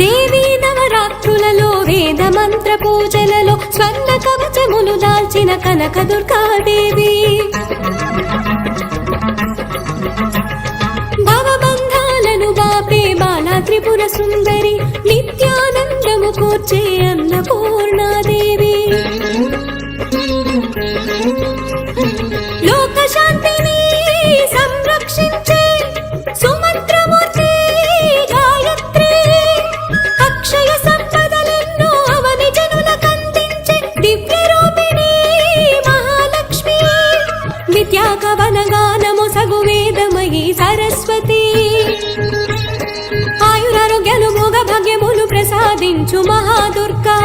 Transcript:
దేవీ నవరాత్రులలో వేద మంత్ర పూజలలో స్వర్ణ కవచములు దాల్చిన కనక దుర్గాదేవి భవబంధాలను బాపే బాలా త్రిపుర సుందరి నిత్యానందము కూర్చే అన్నపూర్ణాదేవి లోక శాంతిని సంరక్షించే సుమంత్రమూర్తి గాయత్రి అక్షయ సంపదలెన్నో అవని జనులకందించే దివ్య రూపిణి మహాలక్ష్మి విద్యా కవన గానము సగు వేదమయీ సరస్వతి ఆయురారోగ్యాలు భోగ భాగ్యములు ప్రసాదించు మహాదుర్గా